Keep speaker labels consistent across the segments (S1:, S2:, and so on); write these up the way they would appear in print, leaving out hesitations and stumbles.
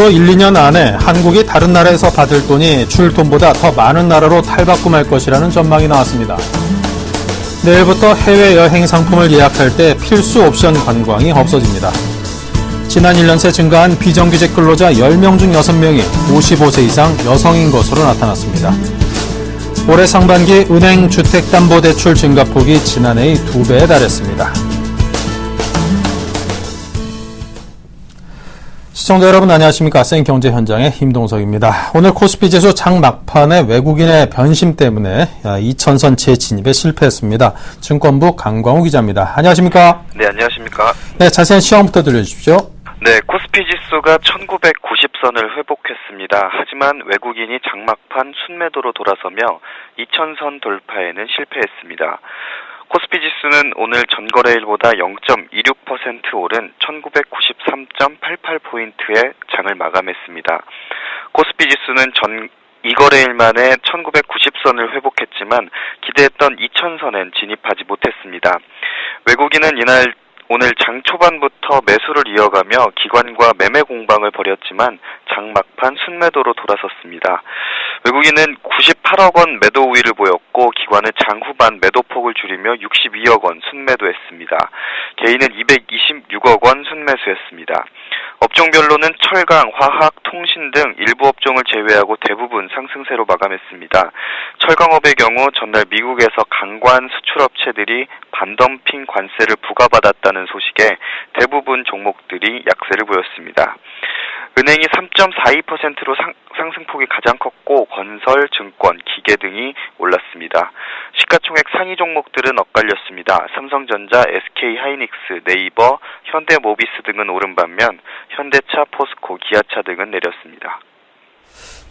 S1: 앞으로 1, 2년 안에 한국이 다른 나라에서 받을 돈이 줄 돈보다 더 많은 나라로 탈바꿈할 것이라는 전망이 나왔습니다. 내일부터 해외여행 상품을 예약할 때 필수 옵션 관광이 없어집니다. 지난 1년 새 증가한 비정규직 근로자 10명 중 6명이 55세 이상 여성인 것으로 나타났습니다. 올해 상반기 은행 주택담보대출 증가폭이 지난해의 2배에 달했습니다. 시청자 여러분 안녕하십니까. 생경제 현장의 임동석입니다. 오늘 코스피 지수 장 막판에 외국인의 변심 때문에 2000선 재진입에 실패했습니다. 증권부 강광우 기자입니다. 안녕하십니까.
S2: 네, 안녕하십니까.
S1: 네, 자세한 시황부터 들려주십시오.
S2: 네, 코스피 지수가 1990선을 회복했습니다. 하지만 외국인이 장막판 순매도로 돌아서며 2000선 돌파에는 실패했습니다. 코스피 지수는 오늘 전거래일보다 0.26% 오른 1993.88포인트의 장을 마감했습니다. 코스피 지수는 이거래일 만에 1990선을 회복했지만 기대했던 2000선엔 진입하지 못했습니다. 외국인은 오늘 장 초반부터 매수를 이어가며 기관과 매매 공방을 벌였지만 장 막판 순매도로 돌아섰습니다. 외국인은 98억 원 매도 우위를 보였고 기관은 장 후반 매도폭을 줄이며 62억 원 순매도했습니다. 개인은 226억 원 순매수했습니다. 업종별로는 철강, 화학, 통신 등 일부 업종을 제외하고 대부분 상승세로 마감했습니다. 철강업의 경우 전날 미국에서 강관 수출업체들이 반덤핑 관세를 부과받았다는 소식에 대부분 종목들이 약세를 보였습니다. 은행이 3.42%로 상승폭이 가장 컸고 건설, 증권, 기계 등이 올랐습니다. 시가총액 상위 종목들은 엇갈렸습니다. 삼성전자, SK하이닉스, 네이버, 현대모비스 등은 오른 반면 현대차, 포스코, 기아차 등은 내렸습니다.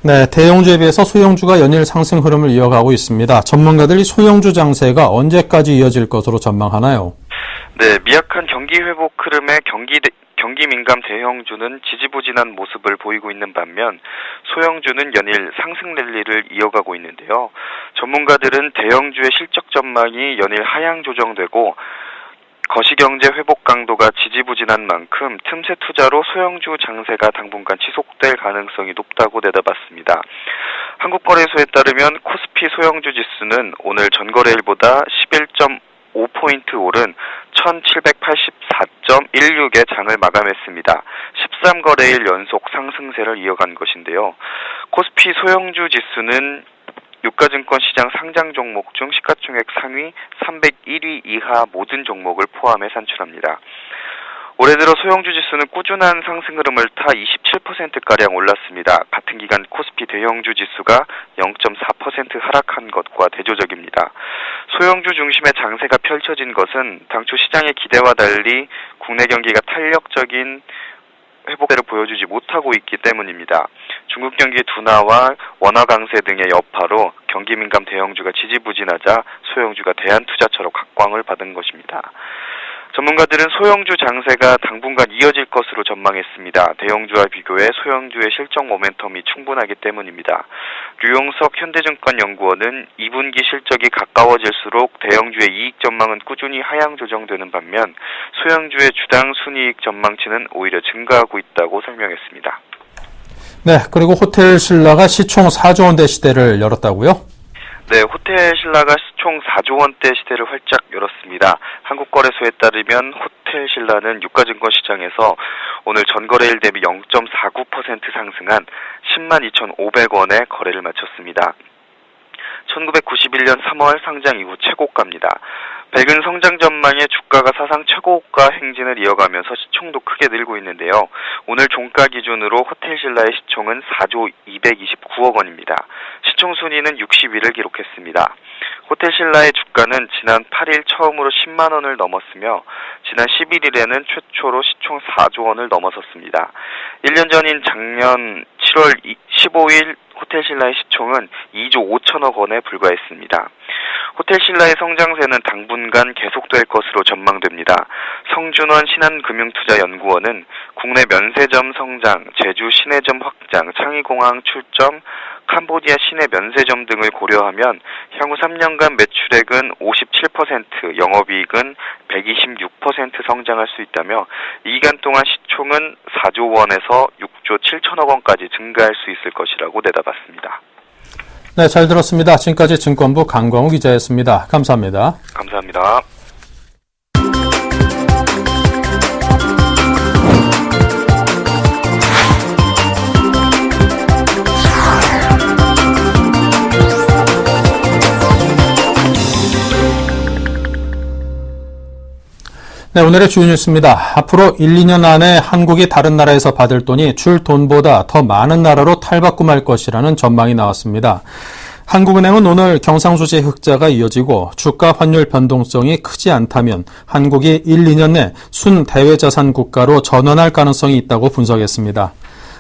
S1: 네, 대형주에 비해서 소형주가 연일 상승 흐름을 이어가고 있습니다. 전문가들이 소형주 장세가 언제까지 이어질 것으로 전망하나요?
S2: 네, 미약한 경기 회복 흐름에 경기 민감 대형주는 지지부진한 모습을 보이고 있는 반면 소형주는 연일 상승 랠리를 이어가고 있는데요. 전문가들은 대형주의 실적 전망이 연일 하향 조정되고 거시경제 회복 강도가 지지부진한 만큼 틈새 투자로 소형주 장세가 당분간 지속될 가능성이 높다고 내다봤습니다. 한국거래소에 따르면 코스피 소형주 지수는 오늘 전거래일보다 11.5포인트 오른 1784.16의 장을 마감했습니다. 13거래일 연속 상승세를 이어간 것인데요. 코스피 소형주 지수는 유가증권 시장 상장 종목 중 시가총액 상위 301위 이하 모든 종목을 포함해 산출합니다. 올해 들어 소형주 지수는 꾸준한 상승 흐름을 타 27%가량 올랐습니다. 같은 기간 코스피 대형주 지수가 0.4% 하락한 것과 대조적입니다. 소형주 중심의 장세가 펼쳐진 것은 당초 시장의 기대와 달리 국내 경기가 탄력적인 회복세를 보여주지 못하고 있기 때문입니다. 중국 경기 둔화와 원화 강세 등의 여파로 경기 민감 대형주가 지지부진하자 소형주가 대한투자처로 각광을 받은 것입니다. 전문가들은 소형주 장세가 당분간 이어질 것으로 전망했습니다. 대형주와 비교해 소형주의 실적 모멘텀이 충분하기 때문입니다. 류용석 현대증권 연구원은 2분기 실적이 가까워질수록 대형주의 이익 전망은 꾸준히 하향 조정되는 반면 소형주의 주당 순이익 전망치는 오히려 증가하고 있다고 설명했습니다.
S1: 네, 그리고 호텔 신라가 시총 4조 원대 시대를 열었다고요?
S2: 네, 호텔 신라가 시총 4조 원대 시대를 활짝 열었습니다. 한국거래소에 따르면 호텔 신라는 유가증권 시장에서 오늘 전거래일 대비 0.49% 상승한 102,500원에 거래를 마쳤습니다. 1991년 3월 상장 이후 최고가입니다. 백은 성장 전망에 주가가 사상 최고가 행진을 이어가면서 시총도 크게 늘고 있는데요. 오늘 종가 기준으로 호텔 신라의 시총은 4조 229억 원입니다. 시총 순위는 60위를 기록했습니다. 호텔 신라의 주가는 지난 8일 처음으로 10만 원을 넘었으며 지난 11일에는 최초로 시총 4조 원을 넘어섰습니다. 1년 전인 작년 7월 15일 호텔 신라의 시총은 2조 5천억 원에 불과했습니다. 호텔 신라의 성장세는 당분간 계속될 것으로 전망됩니다. 성준원 신한금융투자연구원은 국내 면세점 성장, 제주 시내점 확장, 창의공항 출점, 캄보디아 시내 면세점 등을 고려하면 향후 3년간 매출액은 57%, 영업이익은 126% 성장할 수 있다며 이 기간 동안 시총은 4조 원에서 6조 6조 7천억 원까지 증가할 수 있을 것이라고 내다봤습니다.
S1: 네, 잘 들었습니다. 지금까지 증권부 강광우 기자였습니다. 감사합니다.
S2: 감사합니다.
S1: 네, 오늘의 주요 뉴스입니다. 앞으로 1, 2년 안에 한국이 다른 나라에서 받을 돈이 줄 돈보다 더 많은 나라로 탈바꿈할 것이라는 전망이 나왔습니다. 한국은행은 오늘 경상수지 흑자가 이어지고 주가 환율 변동성이 크지 않다면 한국이 1, 2년 내 순대외자산 국가로 전환할 가능성이 있다고 분석했습니다.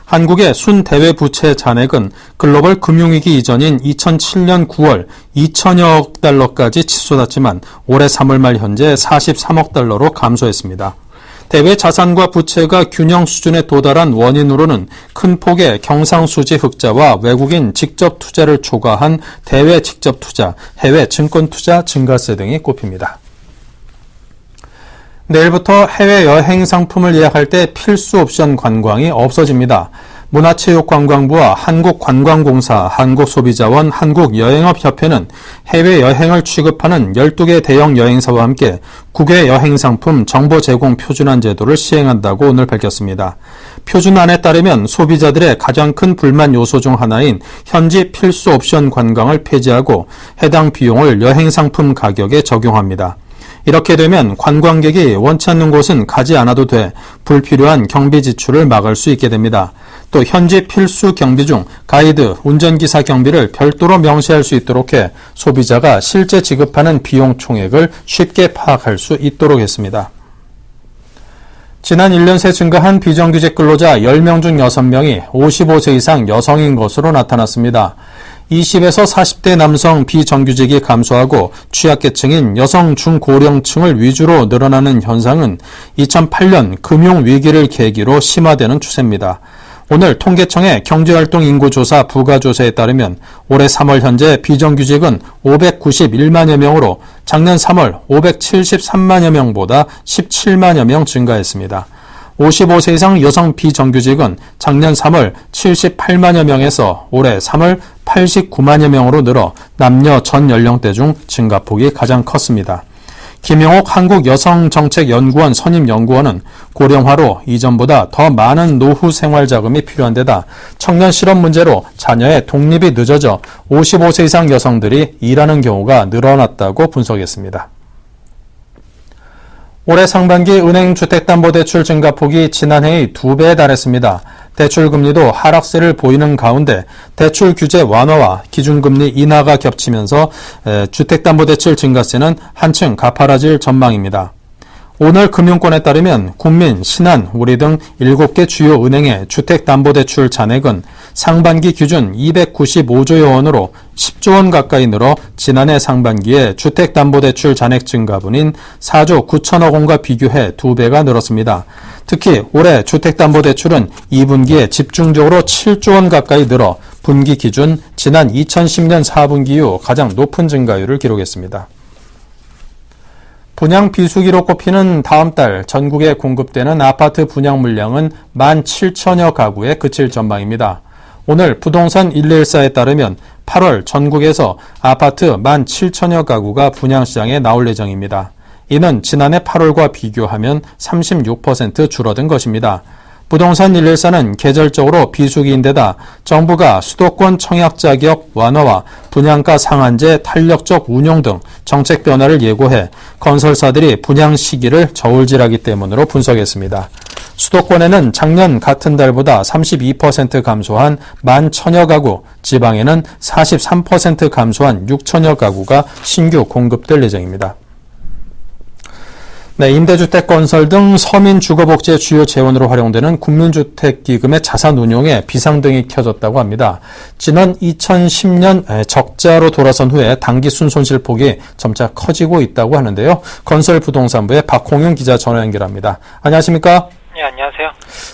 S1: 한국의 순대외 부채 잔액은 글로벌 금융위기 이전인 2007년 9월 2천여억 달러까지 치솟았지만 올해 3월 말 현재 43억 달러로 감소했습니다. 대외 자산과 부채가 균형 수준에 도달한 원인으로는 큰 폭의 경상수지 흑자와 외국인 직접 투자를 초과한 대외 직접 투자, 해외 증권 투자 증가세 등이 꼽힙니다. 내일부터 해외 여행 상품을 예약할 때 필수 옵션 관광이 없어집니다. 문화체육관광부와 한국관광공사, 한국소비자원, 한국여행업협회는 해외여행을 취급하는 12개 대형 여행사와 함께 국외 여행상품 정보 제공 표준안 제도를 시행한다고 오늘 밝혔습니다. 표준안에 따르면 소비자들의 가장 큰 불만 요소 중 하나인 현지 필수 옵션 관광을 폐지하고 해당 비용을 여행상품 가격에 적용합니다. 이렇게 되면 관광객이 원치 않는 곳은 가지 않아도 돼 불필요한 경비 지출을 막을 수 있게 됩니다. 또 현지 필수 경비 중 가이드, 운전기사 경비를 별도로 명시할 수 있도록 해 소비자가 실제 지급하는 비용 총액을 쉽게 파악할 수 있도록 했습니다. 지난 1년 새 증가한 비정규직 근로자 10명 중 6명이 55세 이상 여성인 것으로 나타났습니다. 20에서 40대 남성 비정규직이 감소하고 취약계층인 여성 중고령층을 위주로 늘어나는 현상은 2008년 금융위기를 계기로 심화되는 추세입니다. 오늘 통계청의 경제활동 인구조사 부가조사에 따르면 올해 3월 현재 비정규직은 591만여 명으로 작년 3월 573만여 명보다 17만여 명 증가했습니다. 55세 이상 여성 비정규직은 작년 3월 78만여 명에서 올해 3월 89만여 명으로 늘어 남녀 전 연령대 중 증가폭이 가장 컸습니다. 김용옥 한국여성정책연구원 선임연구원은 고령화로 이전보다 더 많은 노후 생활자금이 필요한 데다 청년 실업 문제로 자녀의 독립이 늦어져 55세 이상 여성들이 일하는 경우가 늘어났다고 분석했습니다. 올해 상반기 은행 주택담보대출 증가폭이 지난해의 2배에 달했습니다. 대출금리도 하락세를 보이는 가운데 대출 규제 완화와 기준금리 인하가 겹치면서 주택담보대출 증가세는 한층 가파라질 전망입니다. 오늘 금융권에 따르면 국민, 신한, 우리 등 7개 주요 은행의 주택담보대출 잔액은 상반기 기준 295조 원으로 10조 원 가까이 늘어 지난해 상반기에 주택담보대출 잔액 증가분인 4조 9천억 원과 비교해 2배가 늘었습니다. 특히 올해 주택담보대출은 2분기에 집중적으로 7조 원 가까이 늘어 분기 기준 지난 2010년 4분기 이후 가장 높은 증가율을 기록했습니다. 분양 비수기로 꼽히는 다음 달 전국에 공급되는 아파트 분양 물량은 17,000여 가구에 그칠 전망입니다. 오늘 부동산 114에 따르면 8월 전국에서 아파트 17,000여 가구가 분양시장에 나올 예정입니다. 이는 지난해 8월과 비교하면 36% 줄어든 것입니다. 부동산 114는 계절적으로 비수기인데다 정부가 수도권 청약 자격 완화와 분양가 상한제 탄력적 운용 등 정책 변화를 예고해 건설사들이 분양 시기를 저울질하기 때문으로 분석했습니다. 수도권에는 작년 같은 달보다 32% 감소한 11,000여 가구, 지방에는 43% 감소한 6,000여 가구가 신규 공급될 예정입니다. 네, 임대주택 건설 등 서민 주거복지의 주요 재원으로 활용되는 국민주택기금의 자산 운용에 비상등이 켜졌다고 합니다. 지난 2010년 적자로 돌아선 후에 단기 순손실폭이 점차 커지고 있다고 하는데요. 건설부동산부의 박홍윤 기자 전화 연결합니다. 안녕하십니까?
S3: 네, 안녕하세요.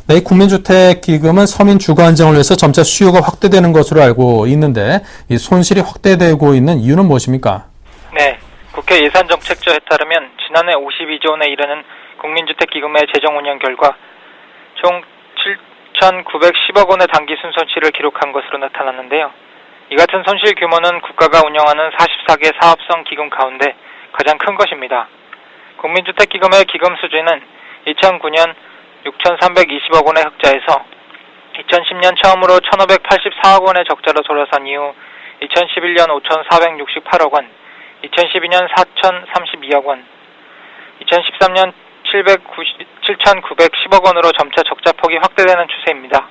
S1: 네, 국민주택기금은 서민 주거 안정을 위해서 점차 수요가 확대되는 것으로 알고 있는데 이 손실이 확대되고 있는 이유는 무엇입니까?
S3: 네, 국회 예산정책처에 따르면 지난해 52조 원에 이르는 국민주택기금의 재정 운영 결과 총 6,910억 원의 단기 순손실을 기록한 것으로 나타났는데요. 이 같은 손실 규모는 국가가 운영하는 44개 사업성 기금 가운데 가장 큰 것입니다. 국민주택기금의 기금 수지는 2009년 6,320억 원의 흑자에서 2010년 처음으로 1,584억 원의 적자로 돌아선 이후 2011년 5,468억 원, 2012년 4,032억 원, 2013년 7,910억 원으로 점차 적자폭이 확대되는 추세입니다.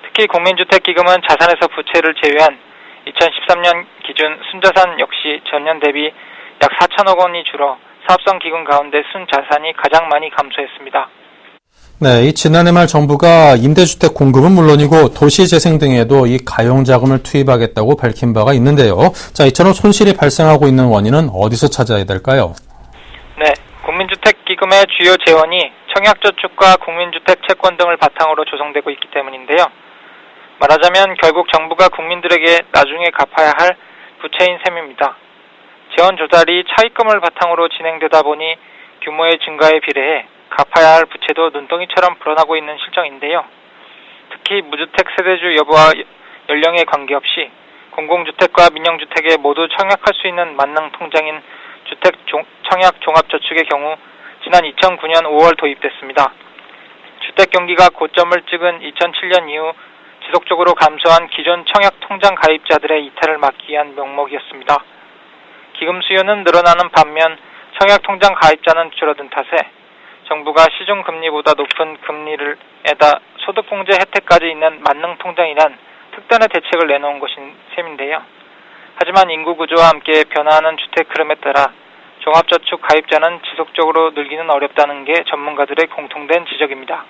S3: 특히 국민주택기금은 자산에서 부채를 제외한 2013년 기준 순자산 역시 전년 대비 약 4천억 원이 줄어 사업성 기금 가운데 순자산이 가장 많이 감소했습니다.
S1: 네, 이 지난해 말 정부가 임대주택 공급은 물론이고 도시재생 등에도 이 가용자금을 투입하겠다고 밝힌 바가 있는데요. 자, 이처럼 손실이 발생하고 있는 원인은 어디서 찾아야 될까요?
S3: 네, 국민주택기금의 주요 재원이 청약저축과 국민주택 채권 등을 바탕으로 조성되고 있기 때문인데요. 말하자면 결국 정부가 국민들에게 나중에 갚아야 할 부채인 셈입니다. 재원 조달이 차입금을 바탕으로 진행되다 보니 규모의 증가에 비례해 갚아야 할 부채도 눈덩이처럼 불어나고 있는 실정인데요. 특히 무주택 세대주 여부와 연령에 관계없이 공공주택과 민영주택에 모두 청약할 수 있는 만능 통장인 청약 종합저축의 경우 지난 2009년 5월 도입됐습니다. 주택 경기가 고점을 찍은 2007년 이후 지속적으로 감소한 기존 청약 통장 가입자들의 이탈을 막기 위한 명목이었습니다. 기금 수요는 늘어나는 반면 청약 통장 가입자는 줄어든 탓에 정부가 시중금리보다 높은 금리에다 소득공제 혜택까지 있는 만능통장이란 특단의 대책을 내놓은 것인 셈인데요. 하지만 인구구조와 함께 변화하는 주택 흐름에 따라 종합저축 가입자는 지속적으로 늘기는 어렵다는 게 전문가들의 공통된 지적입니다.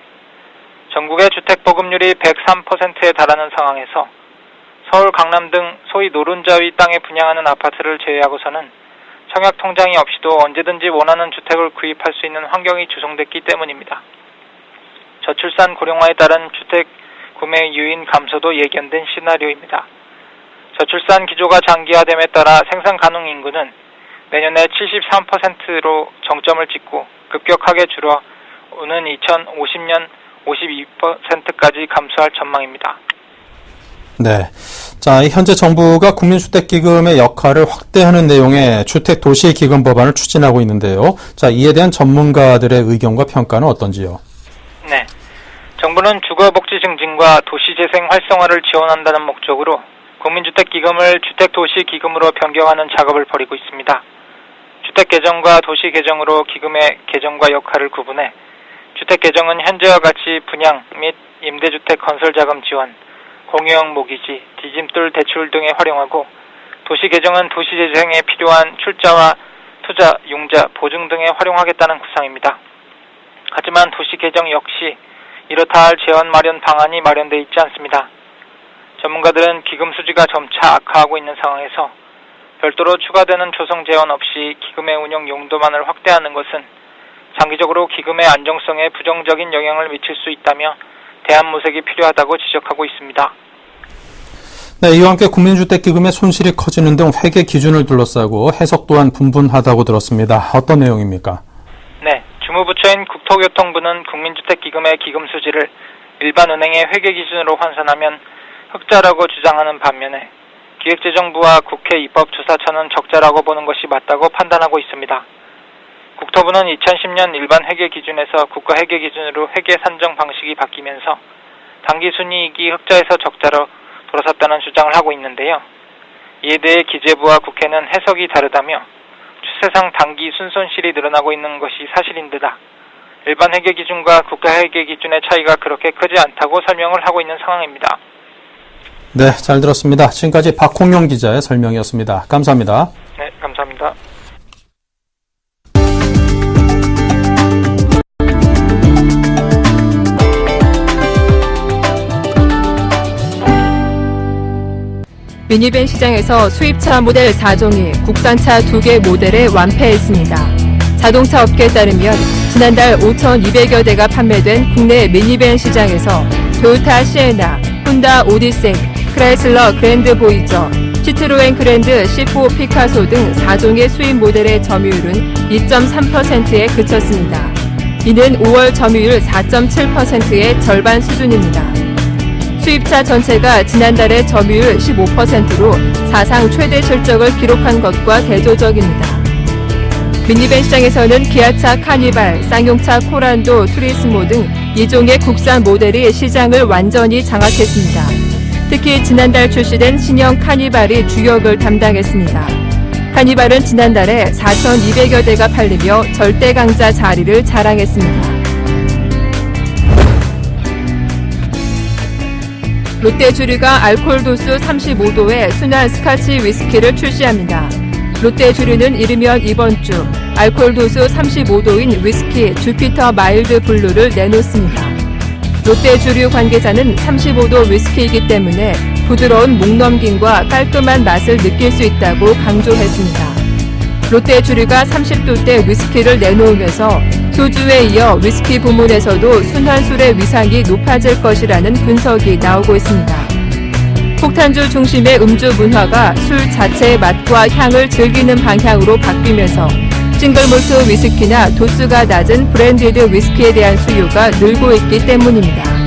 S3: 전국의 주택보급률이 103%에 달하는 상황에서 서울, 강남 등 소위 노른자 위 땅에 분양하는 아파트를 제외하고서는 청약통장이 없이도 언제든지 원하는 주택을 구입할 수 있는 환경이 조성됐기 때문입니다. 저출산 고령화에 따른 주택 구매 유인 감소도 예견된 시나리오입니다. 저출산 기조가 장기화됨에 따라 생산 가능 인구는 내년에 73%로 정점을 찍고 급격하게 줄어 오는 2050년 52%까지 감소할 전망입니다.
S1: 네. 자, 현재 정부가 국민주택기금의 역할을 확대하는 내용의 주택도시기금 법안을 추진하고 있는데요. 자, 이에 대한 전문가들의 의견과 평가는 어떤지요?
S3: 네. 정부는 주거복지 증진과 도시재생 활성화를 지원한다는 목적으로 국민주택기금을 주택도시기금으로 변경하는 작업을 벌이고 있습니다. 주택개정과 도시개정으로 기금의 개정과 역할을 구분해 주택개정은 현재와 같이 분양 및 임대주택 건설자금 지원, 공유형 모기지, 디딤돌 대출 등에 활용하고 도시개정은 도시재생에 필요한 출자와 투자, 융자, 보증 등에 활용하겠다는 구상입니다. 하지만 도시개정 역시 이렇다 할 재원 마련 방안이 마련되어 있지 않습니다. 전문가들은 기금 수지가 점차 악화하고 있는 상황에서 별도로 추가되는 조성 재원 없이 기금의 운영 용도만을 확대하는 것은 장기적으로 기금의 안정성에 부정적인 영향을 미칠 수 있다며 대안 모색이 필요하다고 지적하고 있습니다.
S1: 네, 이와 함께 국민주택기금의 손실이 커지는 등 회계 기준을 둘러싸고 해석 또한 분분하다고 들었습니다. 어떤 내용입니까? 네,
S3: 주무부처인 국토교통부는 국민주택기금의 기금 수지를 일반 은행의 회계 기준으로 환산하면 흑자라고 주장하는 반면에 기획재정부와 국회 입법조사처는 적자라고 보는 것이 맞다고 판단하고 있습니다. 국토부는 2010년 일반 회계 기준에서 국가 회계 기준으로 회계 산정 방식이 바뀌면서 당기순이익이 흑자에서 적자로 돌아섰다는 주장을 하고 있는데요. 이에 대해 기재부와 국회는 해석이 다르다며 추세상 단기 순손실이 늘어나고 있는 것이 사실인 데다 일반 회계 기준과 국가 회계 기준의 차이가 그렇게 크지 않다고 설명을 하고 있는 상황입니다.
S1: 네, 잘 들었습니다. 지금까지 박홍용 기자의 설명이었습니다. 감사합니다.
S3: 네, 감사합니다.
S4: 미니밴 시장에서 수입차 모델 4종이 국산차 2개 모델에 완패했습니다. 자동차 업계에 따르면 지난달 5,200여 대가 판매된 국내 미니밴 시장에서 토요타 시에나, 혼다 오디세이, 크라이슬러 그랜드 보이저, 시트로엔 그랜드 C4 피카소 등 4종의 수입 모델의 점유율은 2.3%에 그쳤습니다. 이는 5월 점유율 4.7%의 절반 수준입니다. 수입차 전체가 지난달에 점유율 15%로 사상 최대 실적을 기록한 것과 대조적입니다. 미니밴 시장에서는 기아차 카니발, 쌍용차 코란도, 투리스모 등 2종의 국산 모델이 시장을 완전히 장악했습니다. 특히 지난달 출시된 신형 카니발이 주역을 담당했습니다. 카니발은 지난달에 4,200여 대가 팔리며 절대 강자 자리를 자랑했습니다. 롯데주류가 알코올 도수 35도의 순한 스카치 위스키를 출시합니다. 롯데주류는 이르면 이번 주 알코올 도수 35도인 위스키 주피터 마일드 블루를 내놓습니다. 롯데주류 관계자는 35도 위스키이기 때문에 부드러운 목넘김과 깔끔한 맛을 느낄 수 있다고 강조했습니다. 롯데주류가 30도대 위스키를 내놓으면서 소주에 이어 위스키 부문에서도 순환술의 위상이 높아질 것이라는 분석이 나오고 있습니다. 폭탄주 중심의 음주 문화가 술 자체의 맛과 향을 즐기는 방향으로 바뀌면서 싱글몰트 위스키나 도수가 낮은 브랜디드 위스키에 대한 수요가 늘고 있기 때문입니다.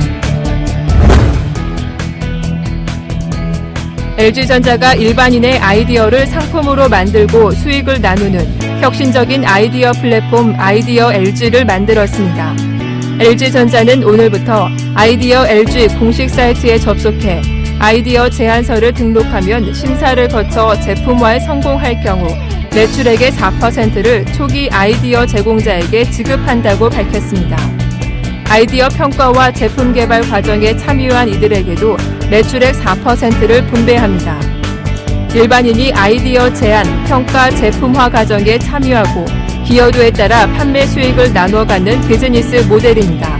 S4: LG전자가 일반인의 아이디어를 상품으로 만들고 수익을 나누는 혁신적인 아이디어 플랫폼 아이디어 LG를 만들었습니다. LG전자는 오늘부터 아이디어 LG 공식 사이트에 접속해 아이디어 제안서를 등록하면 심사를 거쳐 제품화에 성공할 경우 매출액의 4%를 초기 아이디어 제공자에게 지급한다고 밝혔습니다. 아이디어 평가와 제품 개발 과정에 참여한 이들에게도 매출액 4%를 분배합니다. 일반인이 아이디어 제안, 평가, 제품화 과정에 참여하고 기여도에 따라 판매 수익을 나눠 갖는 비즈니스 모델입니다.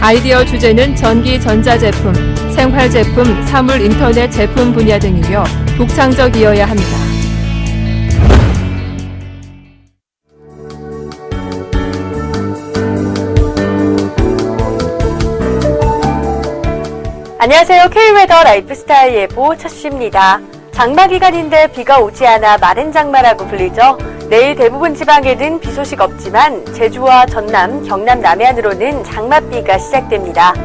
S4: 아이디어 주제는 전기, 전자제품, 생활제품, 사물, 인터넷 제품 분야 등이며 독창적이어야 합니다.
S5: 안녕하세요. K웨더 라이프스타일 예보 첫시입니다. 장마 기간인데 비가 오지 않아 마른 장마라고 불리죠. 내일 대부분 지방에는 비 소식 없지만 제주와 전남, 경남 남해안으로는 장맛비가 시작됩니다.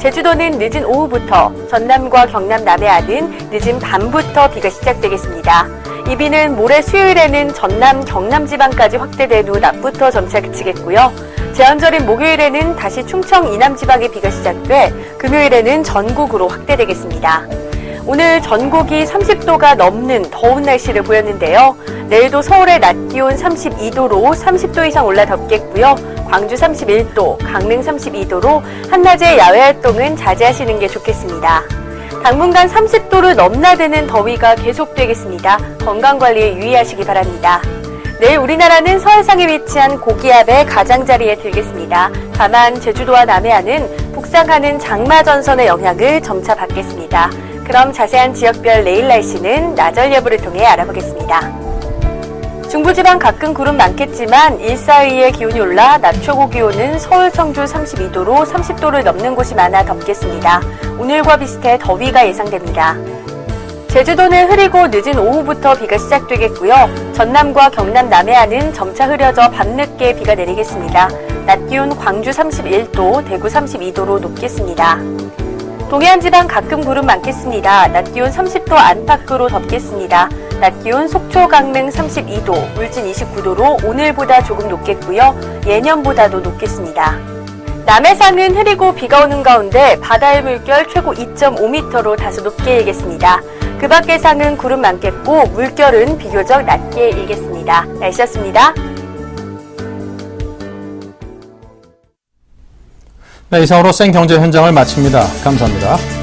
S5: 제주도는 늦은 오후부터, 전남과 경남 남해안은 늦은 밤부터 비가 시작되겠습니다. 이 비는 모레 수요일에는 전남, 경남 지방까지 확대된 후 낮부터 점차 그치겠고요. 제헌절인 목요일에는 다시 충청 이남 지방에 비가 시작돼 금요일에는 전국으로 확대되겠습니다. 오늘 전국이 30도가 넘는 더운 날씨를 보였는데요. 내일도 서울의 낮 기온 32도로 30도 이상 올라 덥겠고요. 광주 31도, 강릉 32도로 한낮에 야외 활동은 자제하시는 게 좋겠습니다. 당분간 30도를 넘나드는 더위가 계속되겠습니다. 건강관리에 유의하시기 바랍니다. 내일 우리나라는 서해상에 위치한 고기압의 가장자리에 들겠습니다. 다만 제주도와 남해안은 북상하는 장마전선의 영향을 점차 받겠습니다. 그럼 자세한 지역별 내일 날씨는 나절 예보를 통해 알아보겠습니다. 중부지방 가끔 구름 많겠지만 일사이에 기온이 올라 낮 최고 기온은 서울, 청주 32도로 30도를 넘는 곳이 많아 덥겠습니다. 오늘과 비슷해 더위가 예상됩니다. 제주도는 흐리고 늦은 오후부터 비가 시작되겠고요. 전남과 경남 남해안은 점차 흐려져 밤늦게 비가 내리겠습니다. 낮 기온 광주 31도, 대구 32도로 높겠습니다. 동해안 지방 가끔 구름 많겠습니다. 낮 기온 30도 안팎으로 덥겠습니다. 낮 기온 속초, 강릉 32도, 울진 29도로 오늘보다 조금 높겠고요. 예년보다도 높겠습니다. 남해상은 흐리고 비가 오는 가운데 바다의 물결 최고 2.5m로 다소 높게 일겠습니다. 그 밖의 상은 구름 많겠고 물결은 비교적 낮게 일겠습니다. 날씨였습니다.
S1: 네, 이상으로 생경제 현장을 마칩니다. 감사합니다.